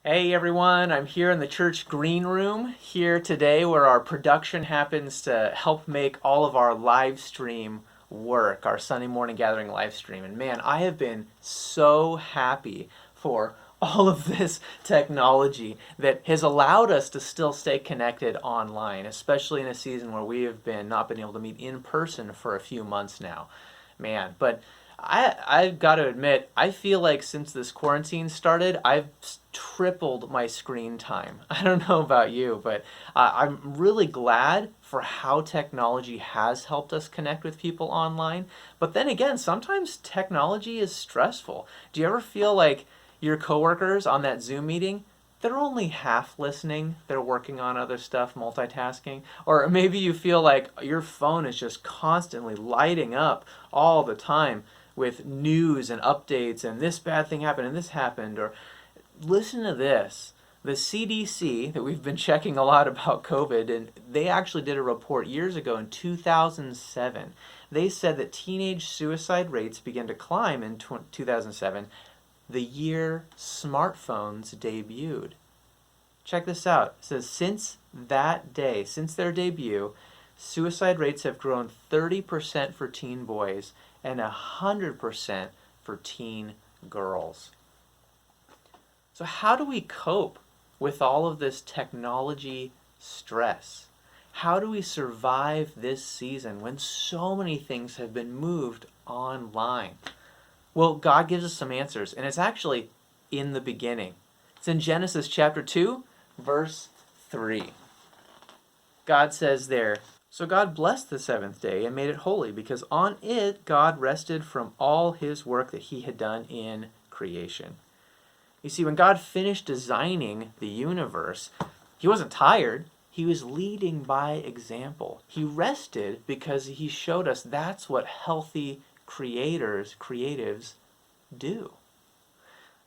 Hey everyone, I'm here in the church green room here today where our production happens to help make all of our live stream work, our Sunday morning gathering live stream. And man, I have been so happy for all of this technology that has allowed us to still stay connected online, especially in a season where we have not been able to meet in person for a few months now. Man, but I've got to admit, I feel like since this quarantine started, I've tripled my screen time. I don't know about you, but I'm really glad for how technology has helped us connect with people online. But then again, sometimes technology is stressful. Do you ever feel like your coworkers on that Zoom meeting, they're only half listening, they're working on other stuff, multitasking? Or maybe you feel like your phone is just constantly lighting up all the time with news and updates and this bad thing happened and this happened. Or listen to this. The CDC, that we've been checking a lot about COVID, and they actually did a report years ago in 2007. They said that teenage suicide rates began to climb in 2007, the year smartphones debuted. Check this out. It says since that day, since their debut, suicide rates have grown 30% for teen boys and 100% for teen girls. So how do we cope with all of this technology stress? How do we survive this season when so many things have been moved online? Well, God gives us some answers, and it's actually in the beginning. It's in Genesis chapter 2, verse 3. God says there, "So God blessed the seventh day and made it holy, because on it God rested from all his work that he had done in creation." You see, when God finished designing the universe, he wasn't tired. He was leading by example. He rested because he showed us that's what healthy creatives do.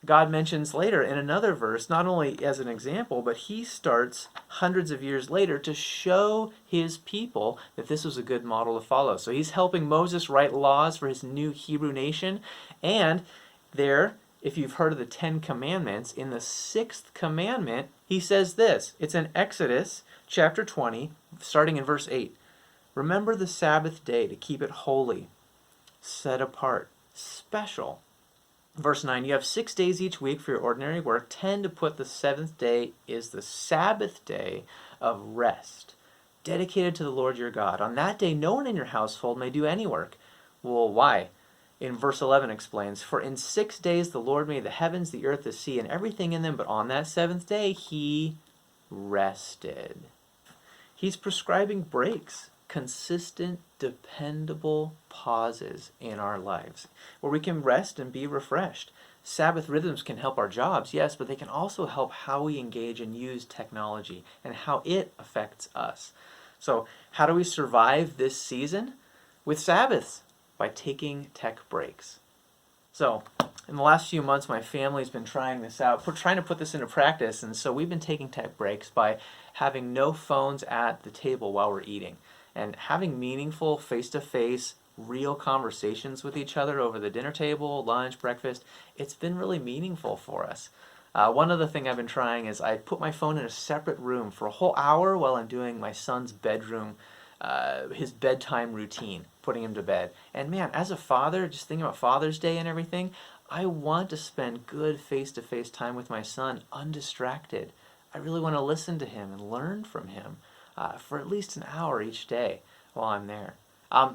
God mentions later in another verse, not only as an example, but he starts hundreds of years later to show his people that this was a good model to follow. So he's helping Moses write laws for his new Hebrew nation. And there, if you've heard of the 10 Commandments, in the 6th commandment, he says this. It's in Exodus chapter 20, starting in verse 8. "Remember the Sabbath day to keep it holy, set apart, special." Verse 9, "You have 6 days each week for your ordinary work. 10 to put the seventh day is the Sabbath day of rest, dedicated to the Lord your God. On that day, no one in your household may do any work." Well, why? In verse 11 explains, "For in 6 days the Lord made the heavens, the earth, the sea, and everything in them, but on that seventh day he rested." He's prescribing breaks, consistent, dependable pauses in our lives where we can rest and be refreshed. Sabbath rhythms can help our jobs, yes, but they can also help how we engage and use technology and how it affects us. So, how do we survive this season? With Sabbaths, by taking tech breaks. So, in the last few months, my family's been trying this out, trying to put this into practice, and so we've been taking tech breaks by having no phones at the table while we're eating, and having meaningful, face-to-face, real conversations with each other over the dinner table, lunch, breakfast. It's been really meaningful for us. One other thing I've been trying is I put my phone in a separate room for a whole hour while I'm doing my son's his bedtime routine, putting him to bed. And man, as a father, just thinking about Father's Day and everything, I want to spend good face-to-face time with my son, undistracted. I really want to listen to him and learn from him for at least an hour each day while I'm there.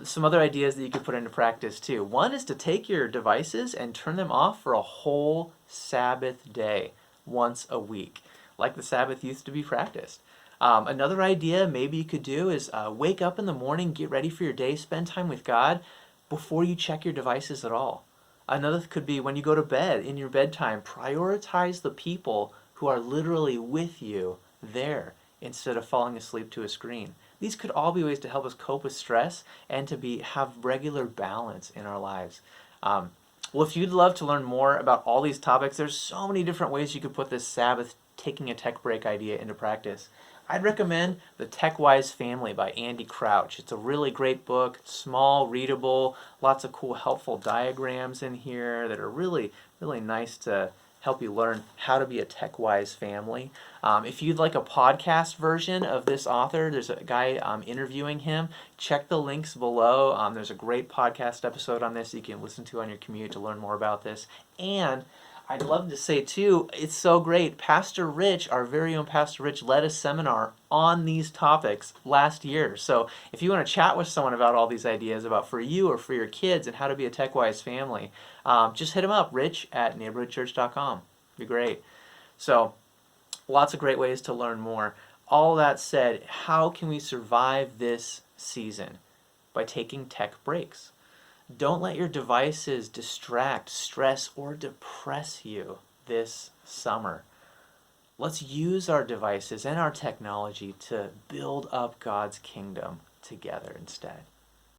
Some other ideas that you could put into practice too. One is to take your devices and turn them off for a whole Sabbath day once a week, like the Sabbath used to be practiced. Another idea maybe you could do is wake up in the morning, get ready for your day, spend time with God before you check your devices at all. Another could be when you go to bed, in your bedtime, prioritize the people who are literally with you there instead of falling asleep to a screen. These could all be ways to help us cope with stress and to have regular balance in our lives. Well, if you'd love to learn more about all these topics, there's so many different ways you could put this Sabbath taking a tech break idea into practice. I'd recommend The Tech-Wise Family by Andy Crouch. It's a really great book, small, readable, lots of cool, helpful diagrams in here that are really, really nice to help you learn how to be a tech-wise family. If you'd like a podcast version of this author, there's a guy interviewing him. Check the links below. There's a great podcast episode on this you can listen to on your commute to learn more about this. And I'd love to say, too, it's so great. Pastor Rich, our very own Pastor Rich, led a seminar on these topics last year. So if you want to chat with someone about all these ideas about for you or for your kids and how to be a tech-wise family, just hit him up, rich@neighborhoodchurch.com. Be great. So lots of great ways to learn more. All that said, how can we survive this season? By taking tech breaks. Don't let your devices distract, stress, or depress you this summer. Let's use our devices and our technology to build up God's kingdom together instead.